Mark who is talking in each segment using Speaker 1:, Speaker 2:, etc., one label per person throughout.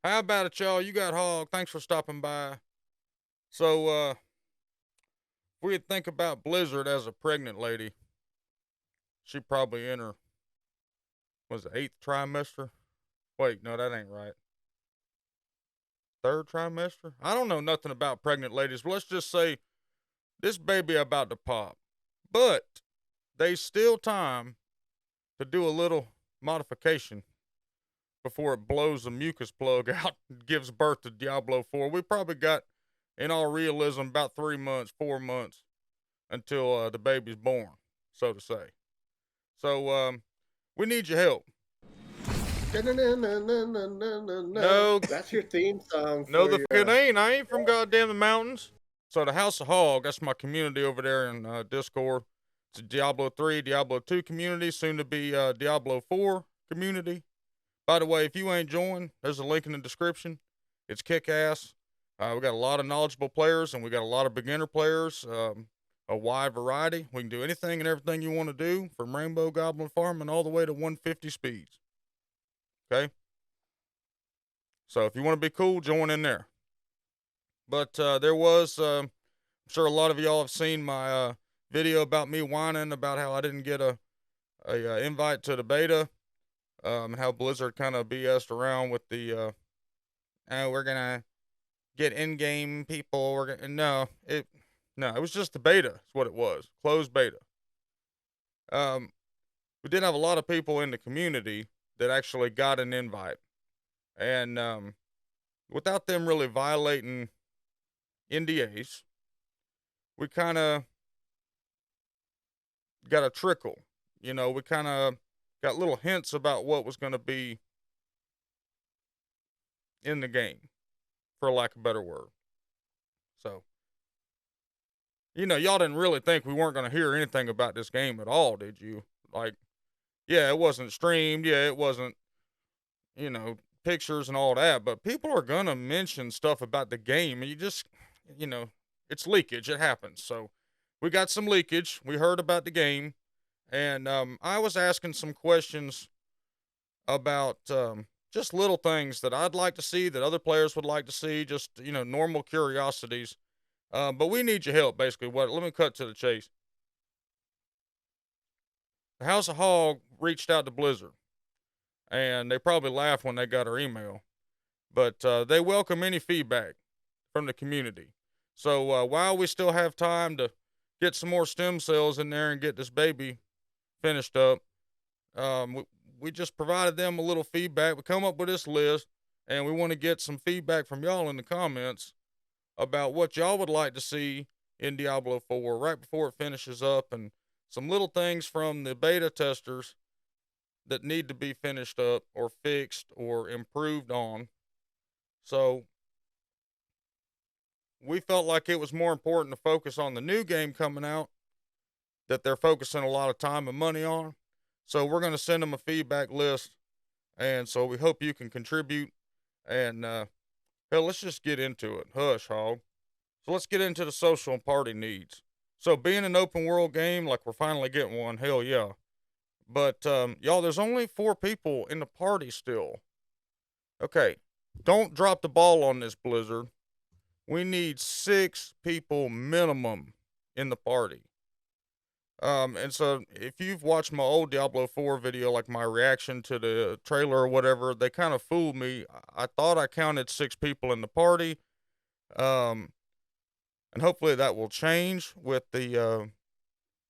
Speaker 1: How about it, y'all? You got Hawg. Thanks for stopping by. So, if we think about Blizzard as a pregnant lady, she probably in her, was it eighth trimester? Wait, no, that ain't right. Third trimester? I don't know nothing about pregnant ladies, but let's just say this baby about to pop. But there's still time to do a little modification before it blows the mucus plug out and gives birth to Diablo 4. We probably got, in all realism, about 3 months, 4 months until the baby's born, so to say. So we need your help. No,
Speaker 2: That's your theme song
Speaker 1: no,
Speaker 2: for
Speaker 1: the
Speaker 2: your.
Speaker 1: it ain't. I ain't from goddamn the mountains. So the House of Hog, that's my community over there in Discord. It's a Diablo 3, Diablo 2 community, soon to be Diablo 4 community. By the way, if you ain't joined, there's a link in the description. It's kick ass. We got a lot of knowledgeable players and we got a lot of beginner players. A wide variety. We can do anything and everything you want to do, from Rainbow Goblin farming all the way to 150 speeds. Okay? So if you want to be cool, join in there. But there was, I'm sure a lot of y'all have seen my video about me whining about how I didn't get a invite to the beta, and how Blizzard kind of BS'd around with the, oh, we're gonna get in-game people. No, it was just the beta. Is what it was, closed beta. Um, we did have a lot of people in the community that actually got an invite, and without them really violating NDAs, we kind of got a trickle. We kind of got little hints about what was going to be in the game, for lack of a better word. So, y'all didn't really think we weren't going to hear anything about this game at all, did you? Like, yeah, it wasn't streamed. Yeah, it wasn't, pictures and all that. But people are going to mention stuff about the game. And you know, it's leakage. It happens. So we got some leakage. We heard about the game. And I was asking some questions about just little things that I'd like to see, that other players would like to see, just, normal curiosities. But we need your help, basically. Let me cut to the chase. The House of Hog reached out to Blizzard, and they probably laughed when they got our email, but they welcome any feedback from the community. So while we still have time to get some more stem cells in there and get this baby finished up, we just provided them a little feedback. We come up with this list, and we want to get some feedback from y'all in the comments about what y'all would like to see in Diablo 4 right before it finishes up, and some little things from the beta testers that need to be finished up or fixed or improved on. So we felt like it was more important to focus on the new game coming out that they're focusing a lot of time and money on. So we're going to send them a feedback list. And so we hope you can contribute. And hell, let's just get into it. Hush, Hog. So let's get into the social and party needs. So being an open world game, like we're finally getting one, hell yeah. But y'all, there's only 4 people in the party still. Okay, don't drop the ball on this, Blizzard. We need 6 people minimum in the party. And so if you've watched my old Diablo 4 video, like my reaction to the trailer or whatever, they kind of fooled me. I thought I counted 6 people in the party. Um, and hopefully that will change with the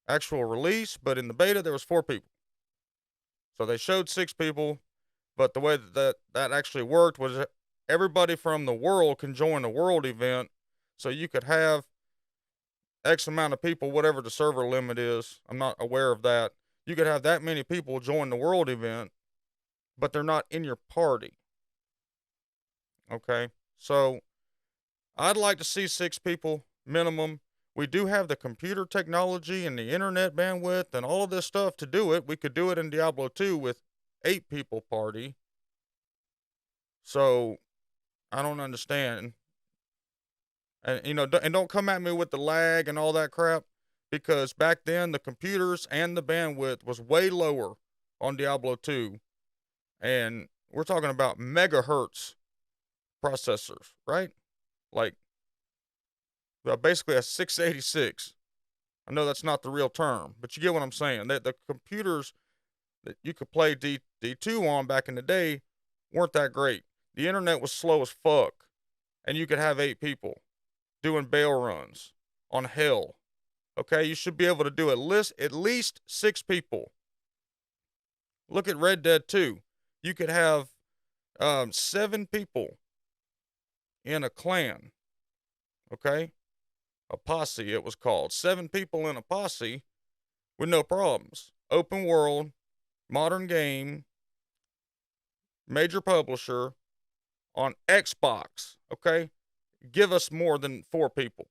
Speaker 1: actual release. But in the beta, there was 4 people. So they showed 6 people, but the way that actually worked was everybody from the world can join a world event. So you could have X amount of people, whatever the server limit is. I'm not aware of that. You could have that many people join the world event, but they're not in your party. Okay. So I'd like to see 6 people minimum. We do have the computer technology and the internet bandwidth and all of this stuff to do it. We could do it in Diablo 2 with 8 people party. So I don't understand. And and don't come at me with the lag and all that crap, because back then the computers and the bandwidth was way lower on Diablo 2, and we're talking about megahertz processors, right? Like basically a 686. I know that's not the real term, but you get what I'm saying. That the computers that you could play D2 on back in the day weren't that great. The internet was slow as fuck, and you could have 8 people doing bail runs on hell. Okay, you should be able to do at least 6 people. Look at Red Dead 2. You could have 7 people in a clan. Okay, a posse it was called. 7 people in a posse with no problems. Open world, modern game, major publisher on Xbox. Okay, give us more than 4 people.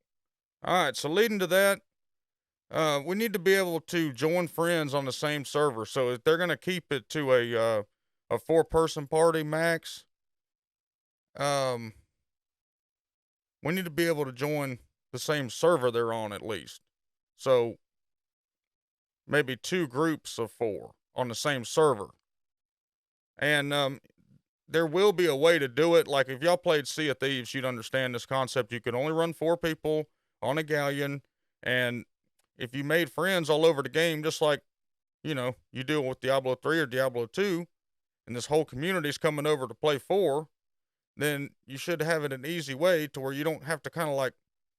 Speaker 1: All right, so leading to that, we need to be able to join friends on the same server. So if they're gonna keep it to a 4-person party max, um, we need to be able to join the same server they're on at least. So maybe 2 groups of 4 on the same server. And there will be a way to do it. Like if y'all played Sea of Thieves, you'd understand this concept. You could only run 4 people on a galleon, and if you made friends all over the game, just like you do with Diablo 3 or Diablo 2, and this whole community's coming over to play 4, then you should have it an easy way to where you don't have to kind of like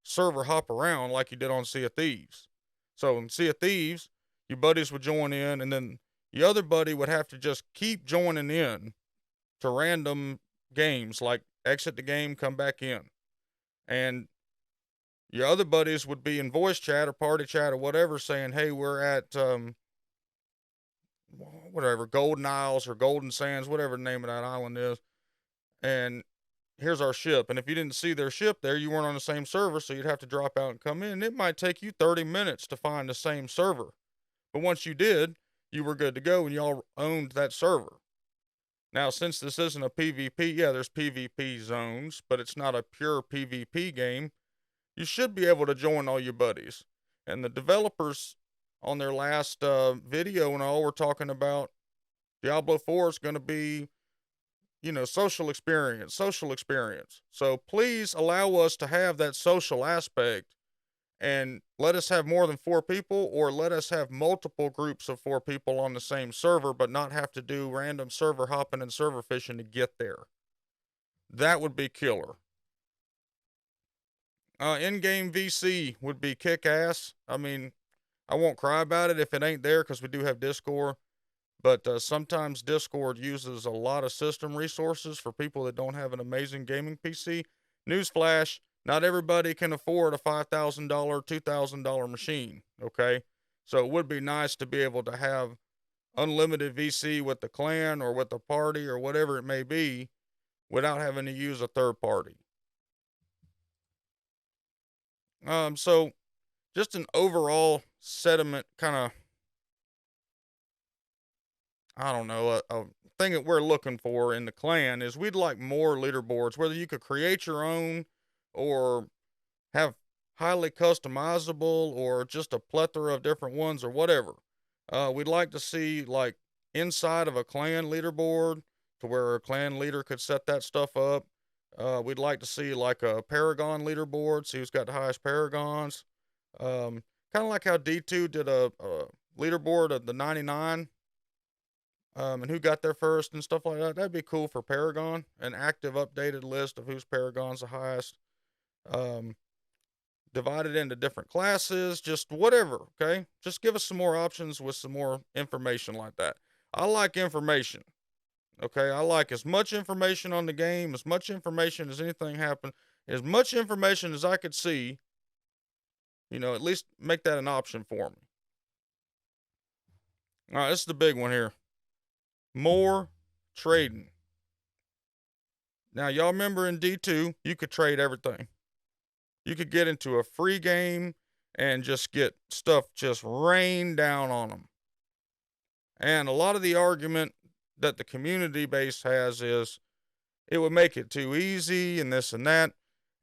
Speaker 1: server hop around like you did on Sea of Thieves. So in Sea of Thieves, your buddies would join in, and then the other buddy would have to just keep joining in to random games, like exit the game, come back in. And your other buddies would be in voice chat or party chat or whatever saying, hey, we're at whatever, Golden Isles or Golden Sands, whatever the name of that island is. And here's our ship. And if you didn't see their ship there, you weren't on the same server, so you'd have to drop out and come in. It might take you 30 minutes to find the same server. But once you did, you were good to go and y'all owned that server. Now, since this isn't a PvP, yeah, there's PvP zones, but it's not a pure PvP game. You should be able to join all your buddies. And the developers on their last video and all were talking about Diablo 4 is going to be, social experience. So please allow us to have that social aspect and let us have more than 4 people, or let us have multiple groups of 4 people on the same server, but not have to do random server hopping and server fishing to get there. That would be killer. In-game VC would be kick ass. I mean, I won't cry about it if it ain't there, because we do have Discord. But sometimes Discord uses a lot of system resources for people that don't have an amazing gaming PC. Newsflash, not everybody can afford a $5,000, $2,000 machine, okay? So it would be nice to be able to have unlimited VC with the clan or with the party or whatever it may be without having to use a third party. So just an overall sentiment kind of, I don't know, a thing that we're looking for in the clan is we'd like more leaderboards, whether you could create your own or have highly customizable or just a plethora of different ones or whatever. We'd like to see like inside of a clan leaderboard to where a clan leader could set that stuff up. We'd like to see like a Paragon leaderboard, see who's got the highest Paragons. Kind of like how D2 did a leaderboard of the 99, and who got there first and stuff like that. That'd be cool for Paragon, an active updated list of whose Paragon's the highest. Divided into different classes, just whatever, okay? Just give us some more options with some more information like that. I like information, okay? I like as much information on the game, as much information as anything happened, as much information as I could see, at least make that an option for me. All right, this is the big one here. More trading. Now, y'all remember in D2, you could trade everything. You could get into a free game and just get stuff just rain down on them. And a lot of the argument that the community base has is it would make it too easy and this and that.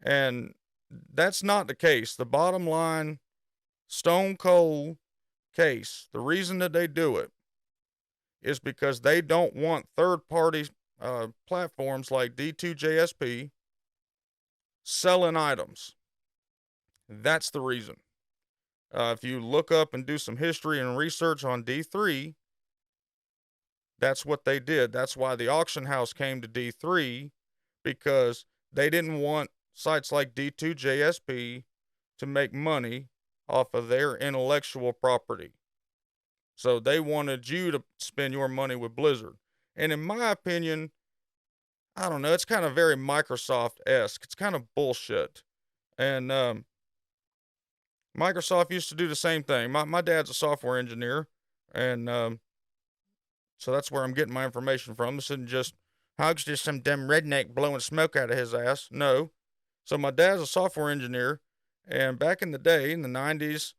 Speaker 1: And that's not the case. The bottom line, stone cold case, the reason that they do it is because they don't want third party platforms like D2JSP selling items. That's the reason. If you look up and do some history and research on D3, that's what they did. That's why the auction house came to D3, because they didn't want sites like D2JSP to make money off of their intellectual property. So they wanted you to spend your money with Blizzard. And in my opinion, I don't know, it's kind of very Microsoft-esque. It's kind of bullshit. And Microsoft used to do the same thing. My dad's a software engineer, and so that's where I'm getting my information from. This isn't just Hog's just some dumb redneck blowing smoke out of his ass. No. So my dad's a software engineer, and back in the day, in the 90s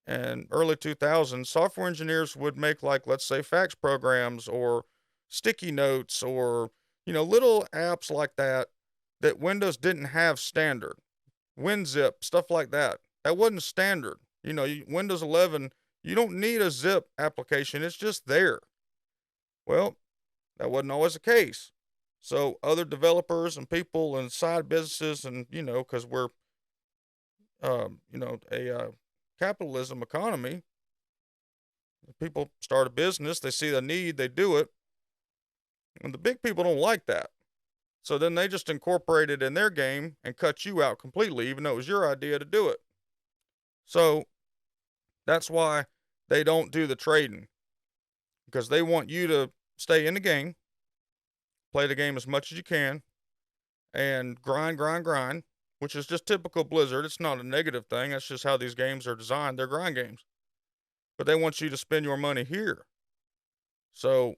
Speaker 1: and early 2000s, software engineers would make, like, let's say, fax programs or sticky notes or, little apps like that that Windows didn't have standard. WinZip, stuff like that. That wasn't standard. Windows 11, you don't need a zip application. It's just there. Well, that wasn't always the case. So other developers and people and side businesses and, because we're, a capitalism economy, people start a business, they see the need, they do it. And the big people don't like that. So then they just incorporate it in their game and cut you out completely, even though it was your idea to do it. So that's why they don't do the trading, because they want you to stay in the game, play the game as much as you can, and grind, which is just typical Blizzard. It's not a negative thing. That's just how these games are designed. They're grind games. But they want you to spend your money here. So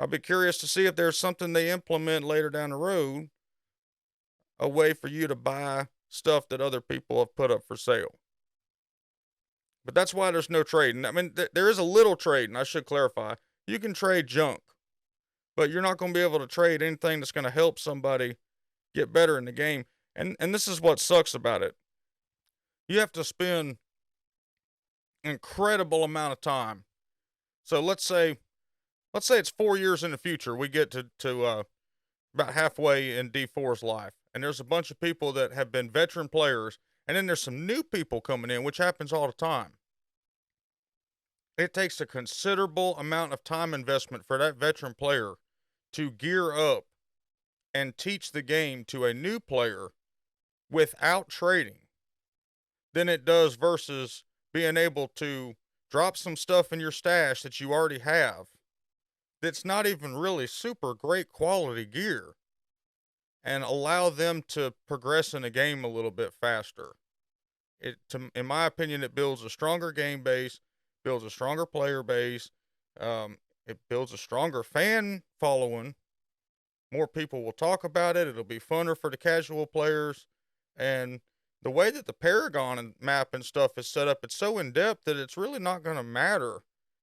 Speaker 1: I'll be curious to see if there's something they implement later down the road, a way for you to buy stuff that other people have put up for sale. But that's why there's no trading. I mean, there is a little trading, I should clarify. You can trade junk, but you're not going to be able to trade anything that's going to help somebody get better in the game. And this is what sucks about it. You have to spend an incredible amount of time. So let's say it's 4 years in the future. We get to about halfway in D4's life, and there's a bunch of people that have been veteran players, and then there's some new people coming in, which happens all the time. It takes a considerable amount of time investment for that veteran player to gear up and teach the game to a new player without trading than it does versus being able to drop some stuff in your stash that you already have that's not even really super great quality gear and allow them to progress in the game a little bit faster. In my opinion, it builds a stronger game base, builds a stronger player base, it builds a stronger fan following. More people will talk about it. It'll be funner for the casual players. And the way that the Paragon map and stuff is set up, it's so in depth that it's really not going to matter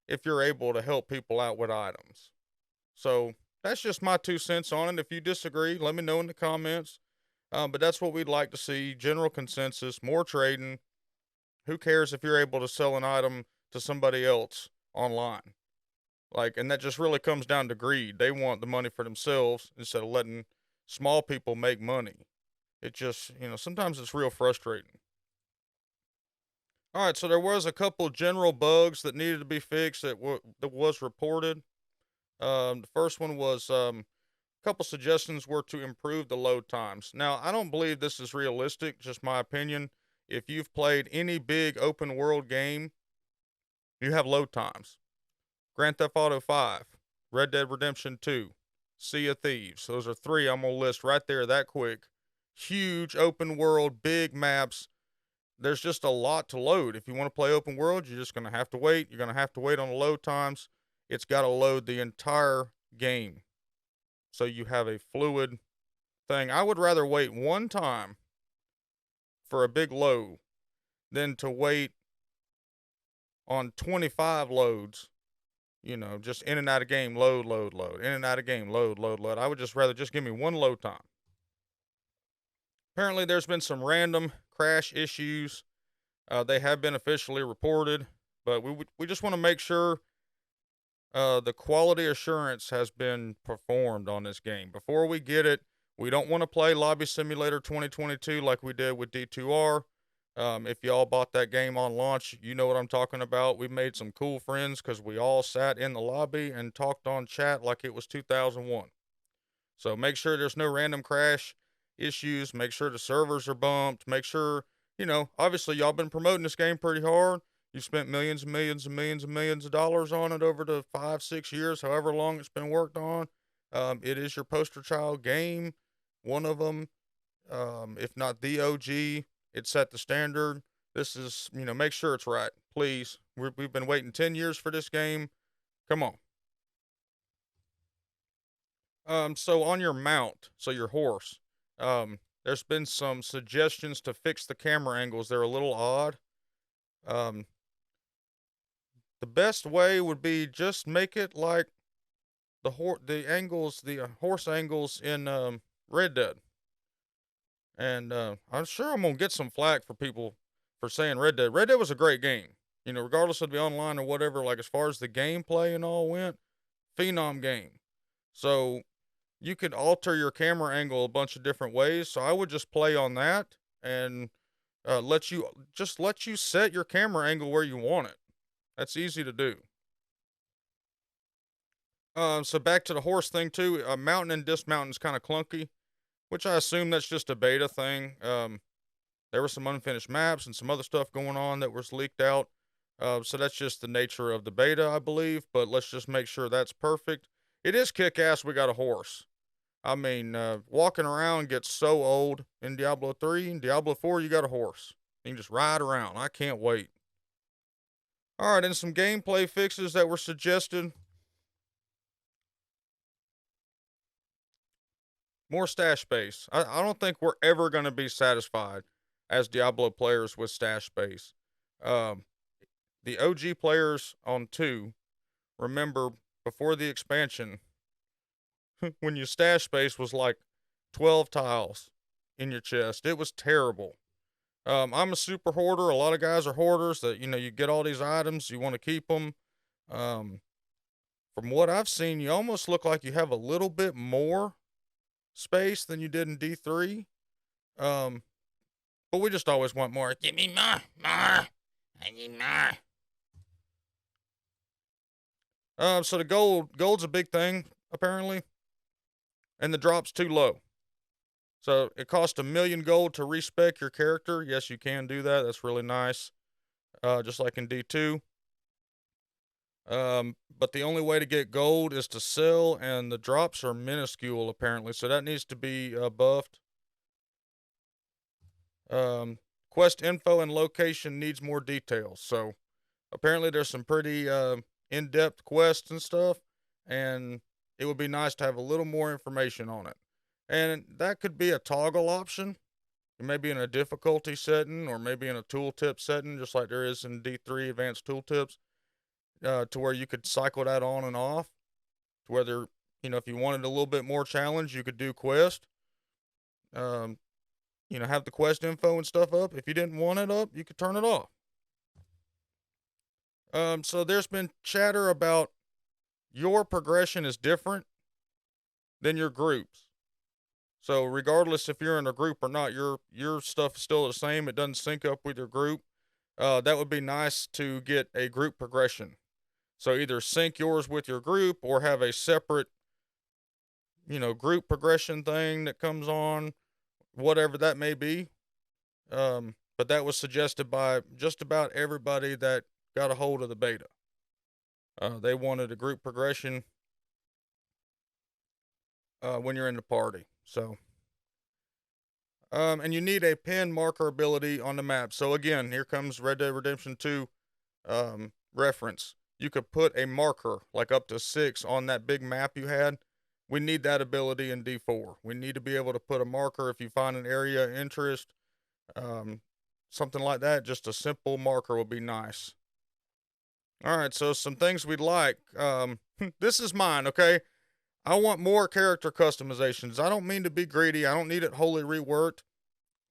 Speaker 1: if you're able to help people out with items. So that's just my 2 cents on it. If you disagree, let me know in the comments. But that's what we'd like to see. General consensus, more trading. Who cares if you're able to sell an item to somebody else online? And that just really comes down to greed. They want the money for themselves instead of letting small people make money. It just, sometimes it's real frustrating. All right, so there was a couple general bugs that needed to be fixed that was reported. The first one was a couple suggestions were to improve the load times. Now, I don't believe this is realistic, just my opinion. If you've played any big open world game, you have load times. Grand Theft Auto 5, Red Dead Redemption 2, Sea of Thieves. Those are 3 I'm going to list right there that quick. Huge open world, big maps. There's just a lot to load. If you want to play open world, you're just going to have to wait. You're going to have to wait on the load times. It's got to load the entire game. So you have a fluid thing. I would rather wait one time for a big load than to wait on 25 loads, just in and out of game, load, in and out of game, load. I would just rather just give me one load time. Apparently there's been some random crash issues. They have been officially reported, but we just want to make sure the quality assurance has been performed on this game. Before we get it, We don't want to play Lobby Simulator 2022 like we did with D2R. If y'all bought that game on launch, you know what I'm talking about. We made some cool friends because we all sat in the lobby and talked on chat like it was 2001. So make sure there's no random crash issues. Make sure the servers are bumped. Make sure, obviously y'all been promoting this game pretty hard. You spent millions and millions and millions and millions of dollars on it over the 5-6 years, however long it's been worked on. It is your poster child game. One of them, if not the OG, it set the standard. This is, make sure it's right, please. We've been waiting 10 years for this game. Come on. So on your mount, so your horse, there's been some suggestions to fix the camera angles. They're a little odd. Um, the best way would be just make it like the horse angles in Red Dead. And I'm sure I'm gonna get some flack for people for saying Red Dead. Red Dead was a great game. Regardless of the online or whatever, like as far as the gameplay and all went, phenom game. So you could alter your camera angle a bunch of different ways. So I would just play on that and let you set your camera angle where you want it. That's easy to do. So back to the horse thing too. Mountain and dismounting is kind of clunky, which I assume that's just a beta thing. There were some unfinished maps and some other stuff going on that was leaked out. So that's just the nature of the beta, I believe. But let's just make sure that's perfect. It is kick ass. We got a horse. I mean, walking around gets so old in Diablo 3. In Diablo 4, you got a horse. You can just ride around. I can't wait. All right, and some gameplay fixes that were suggested. More stash space. I don't think we're ever going to be satisfied as Diablo players with stash space. Um, the OG players on 2, remember before the expansion, when your stash space was like 12 tiles in your chest. It was terrible. I'm a super hoarder. A lot of guys are hoarders that, you get all these items, you want to keep them. From what I've seen, you almost look like you have a little bit more space than you did in D3. But we just always want more. Give me more. I need more. So the gold's a big thing, apparently. And the drop's too low. So it costs 1 million gold to respec your character. Yes, you can do that. That's really nice. Just like in D2. But the only way to get gold is to sell, and the drops are minuscule apparently. So that needs to be buffed. Quest info and location needs more details. So apparently there's some pretty in-depth quests and stuff, and it would be nice to have a little more information on it. And that could be a toggle option. Maybe in a difficulty setting or maybe in a tooltip setting, just like there is in D3 advanced tooltips, to where you could cycle that on and off. To whether, if you wanted a little bit more challenge, you could do quest. Have the quest info and stuff up. If you didn't want it up, you could turn it off. So there's been chatter about your progression is different than your groups. So regardless if you're in a group or not, your stuff is still the same. It doesn't sync up with your group. That would be nice to get a group progression. So either sync yours with your group or have a separate, group progression thing that comes on, whatever that may be. But that was suggested by just about everybody that got a hold of the beta. They wanted a group progression when you're in the party. So, and you need a pin marker ability on the map. So again, here comes Red Dead Redemption 2 reference. You could put a marker, like up to 6, on that big map you had. We need that ability in D4. We need to be able to put a marker if you find an area of interest. Something like that, just a simple marker would be nice. All right, so some things we'd like. This is mine, okay? I want more character customizations. I don't mean to be greedy. I don't need it wholly reworked,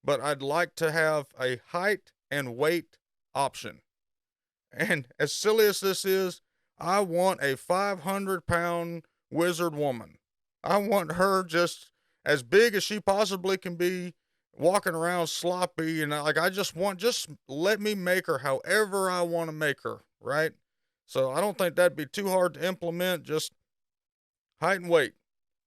Speaker 1: but I'd like to have a height and weight option. And as silly as this is, I want a 500-pound wizard woman. I want her just as big as she possibly can be, walking around sloppy, and like, just let me make her however I want to make her, right? So I don't think that'd be too hard to implement. Just height and weight.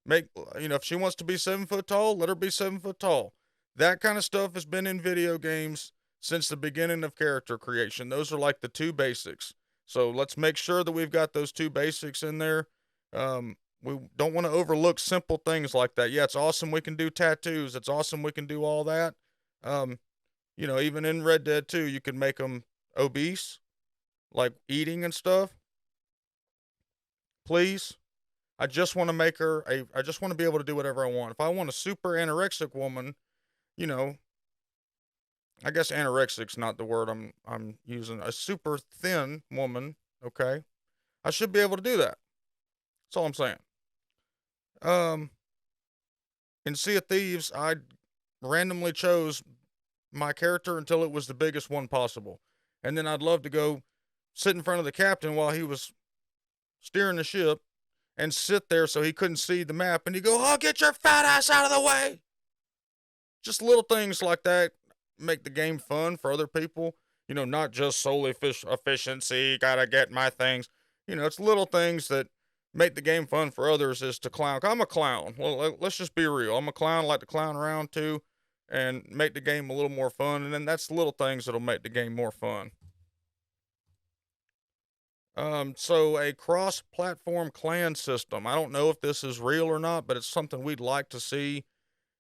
Speaker 1: Make, if she wants to be 7 foot tall, let her be 7 foot tall. That kind of stuff has been in video games since the beginning of character creation. Those are like the two basics. So let's make sure that we've got those two basics in there. We don't want to overlook simple things like that. Yeah, it's awesome we can do tattoos. It's awesome we can do all that. Um, even in Red Dead 2, you can make them obese, like eating and stuff. Please. I just want to make her I just want to be able to do whatever I want. If I want a super anorexic woman, you know, I guess anorexic's not the word I'm using. A super thin woman, okay? I should be able to do that. That's all I'm saying. Um, in Sea of Thieves, I randomly chose my character until it was the biggest one possible. And then I'd love to go sit in front of the captain while he was steering the ship and sit there so he couldn't see the map, and he'd go, "Oh, get your fat ass out of the way." Just little things like that make the game fun for other people. Not just solely efficiency, gotta get my things. It's little things that make the game fun for others is to clown. I'm a clown. Well, let's just be real. I'm a clown, I like to clown around too, and make the game a little more fun. And then that's the little things that'll make the game more fun. So a cross-platform clan system. I don't know if this is real or not, but it's something we'd like to see.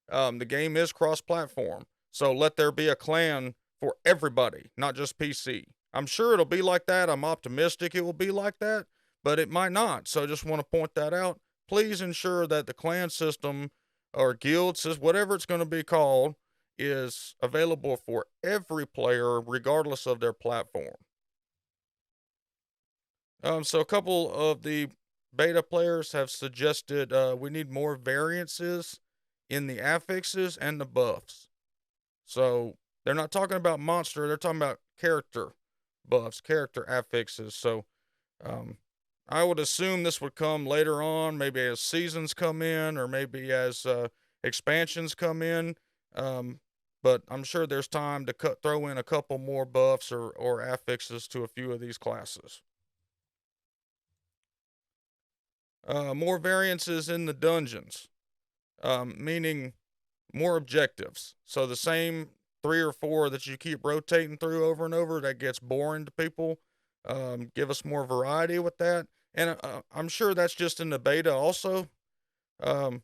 Speaker 1: The game is cross-platform, so let there be a clan for everybody, not just PC. I'm sure it'll be like that. I'm optimistic it will be like that, but it might not. So I just want to point that out. Please ensure that the clan system or guild system, whatever it's going to be called, is available for every player, regardless of their platform. So a couple of the beta players have suggested we need more variances in the affixes and the buffs. So they're not talking about monster, they're talking about character buffs, character affixes. So I would assume this would come later on, maybe as seasons come in, or maybe as expansions come in. But I'm sure there's time to throw in a couple more buffs or affixes to a few of these classes. More variances in the dungeons, meaning more objectives. So the same 3 or 4 that you keep rotating through over and over, that gets boring to people. Give us more variety with that. And I'm sure that's just in the beta also. But,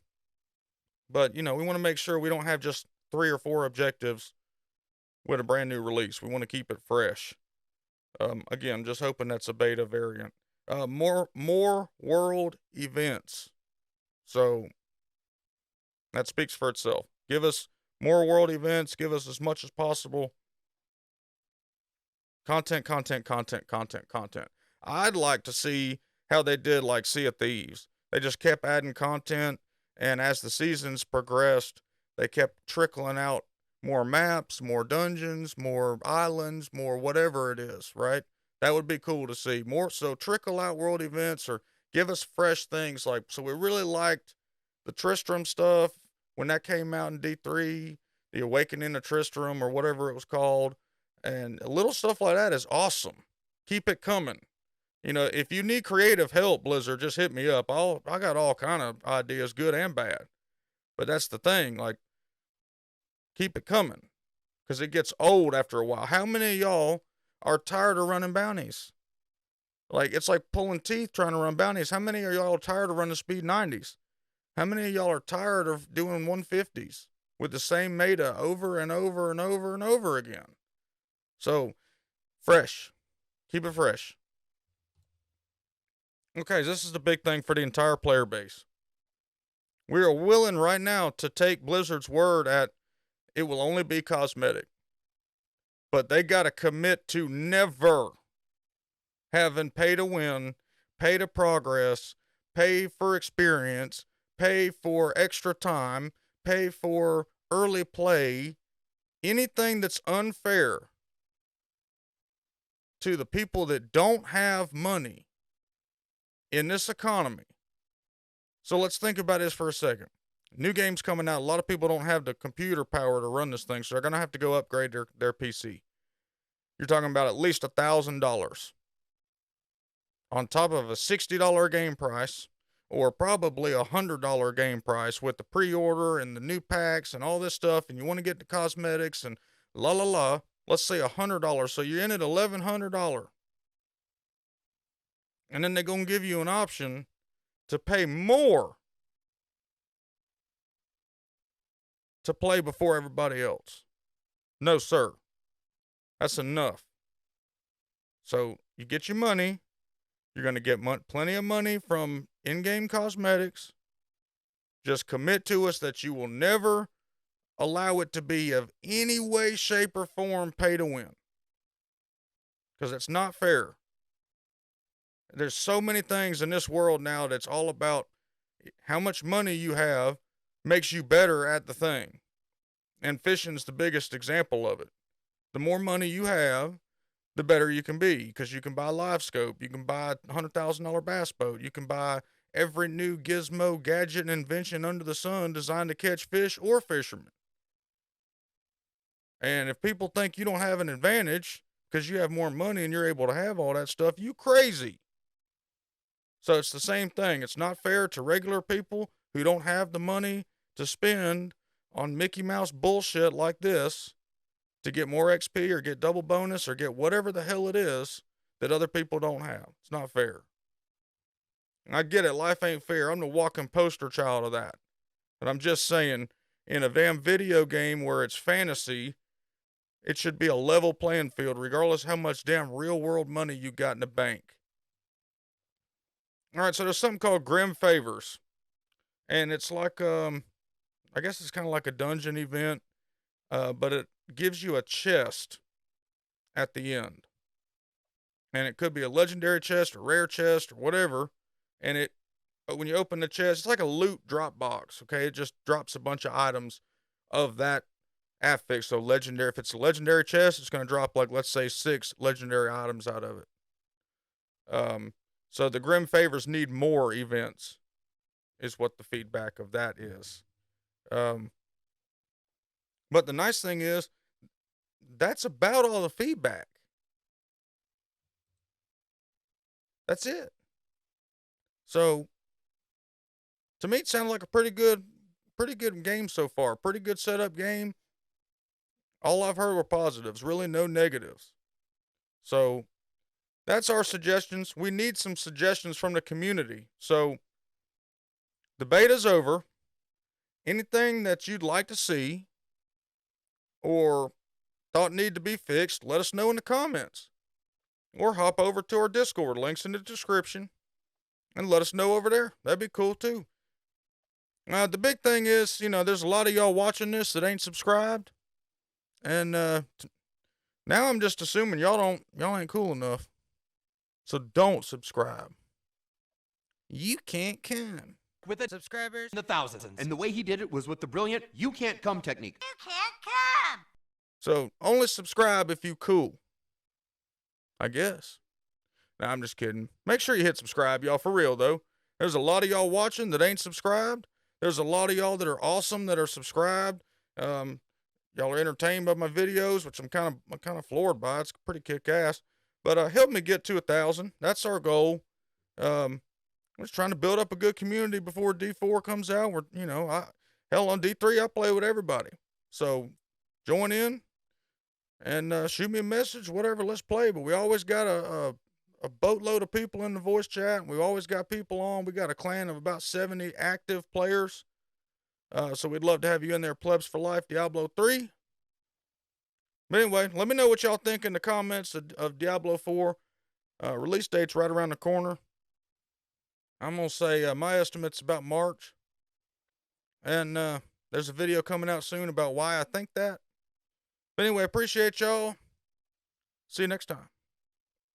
Speaker 1: we want to make sure we don't have just 3 or 4 objectives with a brand new release. We want to keep it fresh. Again, just hoping that's a beta variant. More world events. So that speaks for itself. Give us more world events. Give us as much as possible. Content. I'd like to see how they did like Sea of Thieves. They just kept adding content, and as the seasons progressed, they kept trickling out more maps, more dungeons, more islands, more whatever it is, right? That would be cool to see. More so trickle out world events or give us fresh things so we really liked the Tristram stuff when that came out in D3, the Awakening of Tristram or whatever it was called. And little stuff like that is awesome. Keep it coming. If you need creative help, Blizzard, just hit me up. I got all kind of ideas, good and bad. But that's the thing, keep it coming. Because it gets old after a while. How many of y'all are tired of running bounties? It's like pulling teeth trying to run bounties. How many of y'all are tired of running speed 90s? How many of y'all are tired of doing 150s with the same meta over and over and over and over again? So, fresh. Keep it fresh. Okay, this is the big thing for the entire player base. We are willing right now to take Blizzard's word at it will only be cosmetic. But they got to commit to never having pay to win, pay to progress, pay for experience, pay for extra time, pay for early play, anything that's unfair to the people that don't have money in this economy. So let's think about this for a second. New games coming out. A lot of people don't have the computer power to run this thing, so they're going to have to go upgrade their PC. You're talking about at least $1,000 on top of a $60 game price, or probably a $100 game price with the pre-order and the new packs and all this stuff, and you want to get the cosmetics and la la la. Let's say $100, so you're in at $1,100, and then they're gonna give you an option to pay more to play before everybody else. No, sir. That's enough. So you get your money. You're going to get plenty of money from in-game cosmetics. Just commit to us that you will never allow it to be of any way, shape, or form pay to win. Because it's not fair. There's so many things in this world now that's all about how much money you have makes you better at the thing. And fishing's the biggest example of it. The more money you have, the better you can be, because you can buy live scope, you can buy a $100,000 bass boat, you can buy every new gizmo, gadget, and invention under the sun designed to catch fish or fishermen. And if people think you don't have an advantage because you have more money and you're able to have all that stuff, you crazy. So it's the same thing. It's not fair to regular people who don't have the money to spend on Mickey Mouse bullshit like this to get more XP or get double bonus or get whatever the hell it is that other people don't have. It's not fair. I get it. Life ain't fair. I'm the walking poster child of that. But I'm just saying, in a damn video game where it's fantasy, it should be a level playing field, regardless how much damn real world money you got in the bank. All right, so there's something called Grim Favors. And it's like, I guess it's kind of like a dungeon event, but it gives you a chest at the end. And it could be a legendary chest or rare chest or whatever. And when you open the chest, it's like a loot drop box, okay? It just drops a bunch of items of that affix. So legendary, if it's a legendary chest, it's going to drop, like, let's say 6 legendary items out of it. So the Grim Favors need more events, is what the feedback of that is. But the nice thing is, that's about all the feedback. That's it. So, to me, it sounded like a pretty good game so far. Pretty good setup game. All I've heard were positives, really no negatives. So, that's our suggestions. We need some suggestions from the community. So, the beta's over. Anything that you'd like to see or thought need to be fixed, let us know in the comments. Or hop over to our Discord, links in the description, and let us know over there. That'd be cool too. The big thing is, there's a lot of y'all watching this that ain't subscribed. And now I'm just assuming y'all ain't cool enough. So don't subscribe. You can't come.
Speaker 2: With the subscribers in the thousands. And the way he did it was with the brilliant "you can't come" technique.
Speaker 3: You can't come.
Speaker 1: So only subscribe if you cool, I guess. Nah, I'm just kidding. Make sure you hit subscribe, y'all, for real though. There's a lot of y'all watching that ain't subscribed. There's a lot of y'all that are awesome that are subscribed. Y'all are entertained by my videos, which I'm kind of floored by. It's pretty kick-ass. But help me get to 1,000. That's our goal. I'm just trying to build up a good community before D4 comes out. Hell, on D3 I play with everybody. So join in and shoot me a message, whatever. Let's play. But we always got a boatload of people in the voice chat. We always got people on. We got a clan of about 70 active players. So we'd love to have you in there, Plebs for Life, Diablo 3. But anyway, let me know what y'all think in the comments of Diablo 4. Release date's right around the corner. I'm going to say my estimate's about March. And there's a video coming out soon about why I think that. But anyway, appreciate y'all. See you next time.